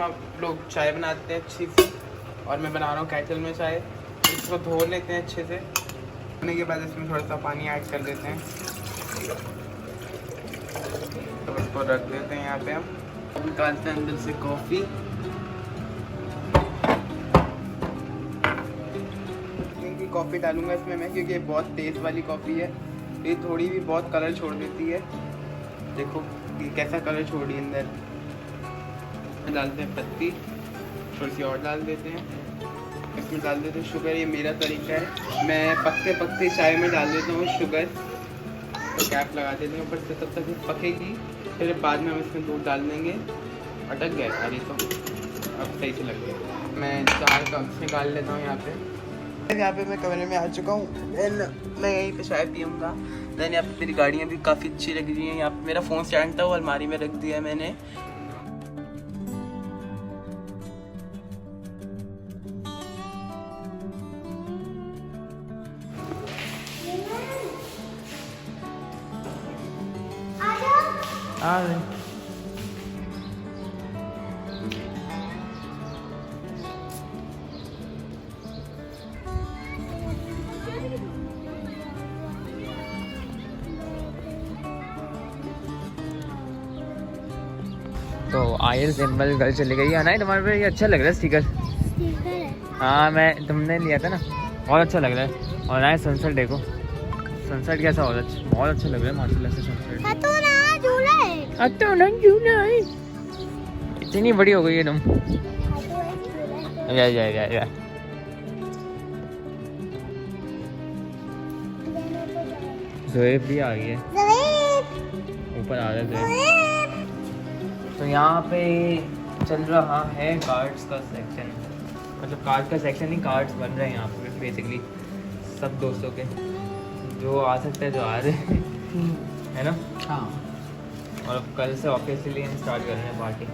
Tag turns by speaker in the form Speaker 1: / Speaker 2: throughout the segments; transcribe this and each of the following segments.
Speaker 1: आप लोग चाय बनाते हैं अच्छी सी, और मैं बना रहा हूँ केटल में चाय। इसको धो लेते हैं अच्छे से। धोने के बाद इसमें थोड़ा सा पानी ऐड कर देते हैं, तो उसको रख देते हैं यहाँ पे। हम निकालते हैं अंदर से कॉफ़ी। कॉफ़ी डालूंगा इसमें मैं, क्योंकि ये बहुत तेज़ वाली कॉफ़ी है। ये थोड़ी भी बहुत कलर छोड़ देती है। देखो ये कैसा कलर छोड़ रही है अंदर। डालते हैं पत्ती, थोड़ी सी और डाल देते हैं। इसमें डाल देते हैं शुगर। ये मेरा तरीका है, मैं पकते पकते चाय में डाल देता हूँ शुगर। तो कैप लगा देते हैं ऊपर से, तब तक ये पकेगी। फिर बाद में हम इसमें दूध डाल देंगे। अटक गया सारी, तो अब सही से लग गया। मैं 4 कप निकाल लेता हूँ यहाँ पे मैं कमरे में आ चुका हूँ। देन मैं यहीं पे चाय पीऊँगा। देन यहाँ पे मेरी गाड़ियाँ भी काफ़ी अच्छी लग रही हैं। यहाँ पे मेरा फ़ोन स्टैंड था, वो अलमारी में रख दिया है मैंने।
Speaker 2: तो आयर सिंबल घर चली गई है ना तुम्हारे पे। ये अच्छा लग रहा है स्टिकर। हाँ मैं तुमने लिया था ना, बहुत अच्छा लग रहा है। और ना सनसेट देखो, सनसेट कैसा हो रहा है, बहुत अच्छा लग रहा है माशाल्लाह से सनसेट। झूला है इतनी बड़ी हो गई है तुम। या ज़ोएब भी आ गई है, ऊपर आ रहा है। तो यहाँ पे चल रहा है कार्ड्स का सेक्शन, मतलब कार्ड का सेक्शन नहीं, कार्ड्स बन रहे हैं यहाँ पे बेसिकली सब दोस्तों के। जो आ सकते हैं जो आ रहे हैं है ना। हाँ, और अब कल से ऑफिशियली हम स्टार्ट कर रहे हैं पार्टी।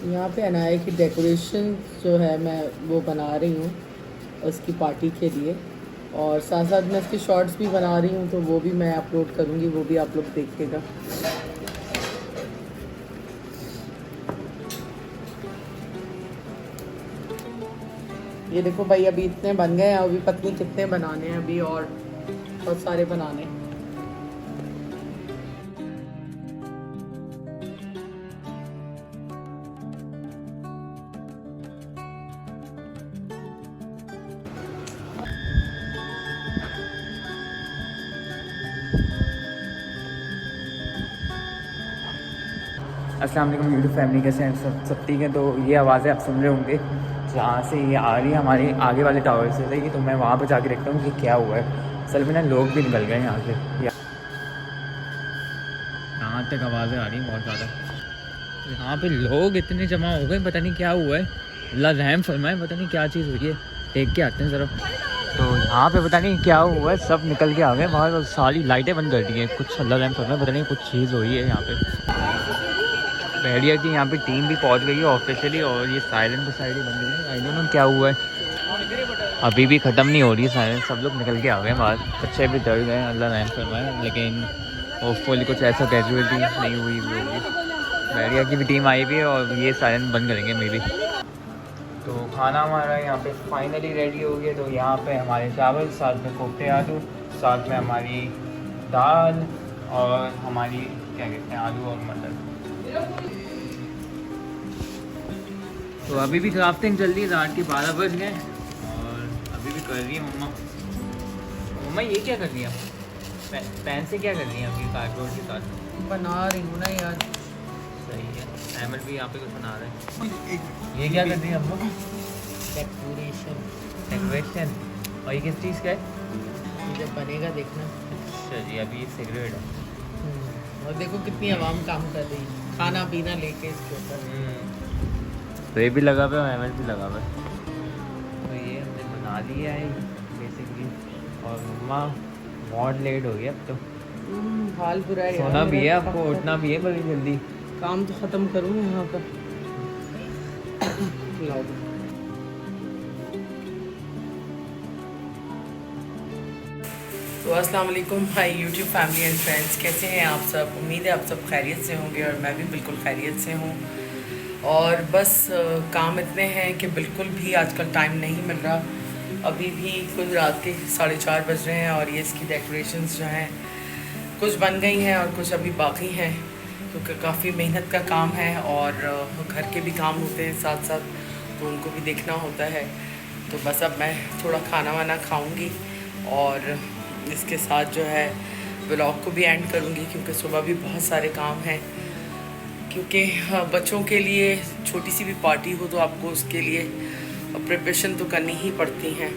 Speaker 3: यहाँ पे अनाया की डेकोरेशन जो है मैं वो बना रही हूँ उसकी पार्टी के लिए, और साथ साथ मैं उसकी शॉर्ट्स भी बना रही हूँ, तो वो भी मैं अपलोड करूँगी, वो भी आप लोग देखिएगा। ये देखो भाई, अभी इतने बन गए हैं, अभी पत्नी कितने बनाने हैं अभी, और बहुत सारे बनाने हैं।
Speaker 2: अस्सलाम वालेकुम यूट्यूब फैमिली, कैसे हैं सब ठीक है। तो ये आवाज़ें आप सुन रहे होंगे जहाँ से ये आ रही है हमारे आगे वाले टावर से रही, तो मैं वहाँ पे जाके देखता हूँ कि क्या हुआ है। असल में ना लोग भी निकल गए यहाँ से, यहाँ तक आवाज़ें आ रही हैं बहुत ज़्यादा। यहाँ पे लोग इतने जमा हो गए, पता नहीं क्या हुआ है। अल्लाह रहम फरमाए, पता नहीं क्या चीज़ हुई है, देख के आते हैं ज़रा। तो यहाँ पे पता नहीं क्या हुआ है, सब निकल के आ गए बाहर और सारी लाइटें बंद कर दी हैं। कुछ अल्लाह रहम फरमाए, पता नहीं कुछ चीज़ हुई है यहाँ पे। बहरिया की यहाँ पे टीम भी पहुँच गई है ऑफिशियली, और ये साइलेंट तो साइड ही बन गई है। आई डोंट नो क्या हुआ है, अभी भी ख़त्म नहीं हो रही है साइलेंट। सब लोग निकल के आ गए बाहर, बच्चे भी डर गए, अल्लाह रहम फरमाए। लेकिन होपफुली कुछ ऐसा कैजुअलिटी नहीं हुई होगी। बहरिया की भी टीम आई हुई है और ये साइलेंट बंद करेंगे मे बी। तो खाना हमारा यहाँ पे फाइनली रेडी हो गया। तो यहाँ पे हमारे चावल, साथ में कोफ्ते आलू, साथ में हमारी दाल, और हमारी क्या कहते हैं आलू और मटर। तो अभी भी क्राफ्टिंग चल रही है, रात के 12 बज गए और अभी भी कर रही है मम्मा। मम्मा ये क्या कर रही है, पेन से क्या कर रही है अभी कार्डबोर्ड के साथ?
Speaker 3: बना रही हूँ ना यार।
Speaker 2: सही है, अहमद भी यहाँ पे कुछ बना रहे हैं। ये क्या कर रही है हम लोग? डेकोरेशन। और ये किस चीज़ का है?
Speaker 3: ये जब बनेगा देखना।
Speaker 2: अच्छा जी, अभी सिगरेट है।
Speaker 3: और देखो कितनी आवाम काम कर रही है, खाना पीना लेके इसके ऊपर।
Speaker 2: तो ये भी लगा हुआ है, एमएल भी लगा हुआ है। तो ये हमने बना लिया है बेसिकली। और मम्मा बहुत लेट हो गया अब तो।
Speaker 3: हाल बुरा है
Speaker 2: सोना
Speaker 3: यार,
Speaker 2: भी है,
Speaker 3: मेरा
Speaker 2: आपको
Speaker 3: तो
Speaker 2: उठना भी है बड़ी जल्दी।
Speaker 3: काम तो ख़त्म करूँ यहाँ पर। लाओ। तो अस्सलाम वालेकुम my YouTube family and friends, कैसे हैं आप सब? उम्मीद है आप सब खैरियत से होंगे और मैं भी बिल्कुल खैरियत से हूँ। और बस काम इतने हैं कि बिल्कुल भी आजकल टाइम नहीं मिल रहा। अभी भी कुछ रात के 4:30 बज रहे हैं और ये इसकी डेकोरेशंस जो हैं कुछ बन गई हैं और कुछ अभी बाकी हैं, क्योंकि काफ़ी मेहनत का काम है और घर के भी काम होते हैं साथ साथ, तो उनको भी देखना होता है। तो बस अब मैं थोड़ा खाना वाना खाऊंगी और इसके साथ जो है व्लॉग को भी एंड करूंगी, क्योंकि सुबह भी बहुत सारे काम हैं। क्योंकि बच्चों के लिए छोटी सी भी पार्टी हो तो आपको उसके लिए प्रिपरेशन तो करनी ही पड़ती हैं।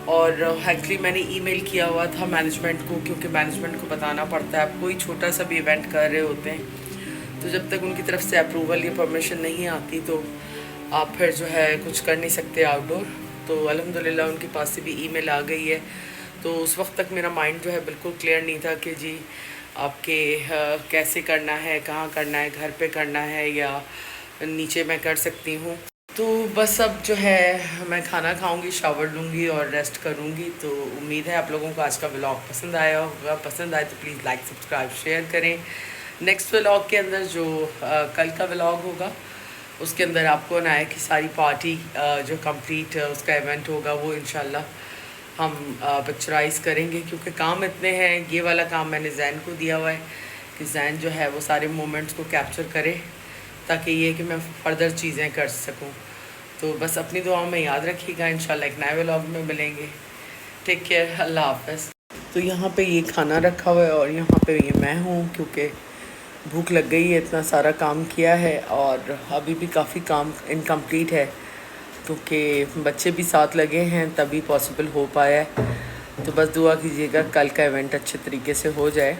Speaker 3: और एक्चुअली मैंने ईमेल किया हुआ था मैनेजमेंट को, क्योंकि मैनेजमेंट को बताना पड़ता है आप कोई छोटा सा भी इवेंट कर रहे होते हैं तो जब तक उनकी तरफ से अप्रूवल या परमिशन नहीं आती तो आप फिर जो है कुछ कर नहीं सकते आउटडोर। तो अल्हम्दुलिल्लाह उनके पास से भी ईमेल आ गई है। तो उस वक्त तक मेरा माइंड जो है बिल्कुल क्लियर नहीं था कि जी आपके कैसे करना है, कहाँ करना है, घर पे करना है या नीचे मैं कर सकती हूँ। तो बस अब जो है मैं खाना खाऊंगी, शावर लूँगी और रेस्ट करूँगी। तो उम्मीद है आप लोगों को आज का व्लॉग पसंद आया होगा। पसंद आए तो प्लीज़ लाइक सब्सक्राइब शेयर करें। नेक्स्ट व्लॉग के अंदर जो कल का व्लॉग होगा उसके अंदर आपको अनाया की सारी पार्टी जो कंप्लीट उसका इवेंट होगा वो इंशाल्लाह हम पिक्चराइज़ करेंगे, क्योंकि काम इतने हैं। ये वाला काम मैंने जैन को दिया हुआ है कि जैन जो है वो सारे मोमेंट्स को कैप्चर करे, ताकि ये कि मैं फर्दर चीज़ें कर सकूं। तो बस अपनी दुआओं में याद रखिएगा। इंशाल्लाह एक नए व्लॉग में मिलेंगे। टेक केयर, अल्लाह हाफ़िज़। तो यहाँ पे ये खाना रखा हुआ है और यहाँ पे ये मैं हूँ, क्योंकि भूख लग गई है, इतना सारा काम किया है और अभी भी काफ़ी काम इनकम्प्लीट है, क्योंकि बच्चे भी साथ लगे हैं तभी पॉसिबल हो पाया है। तो बस दुआ कीजिएगा कल का इवेंट अच्छे तरीके से हो जाए।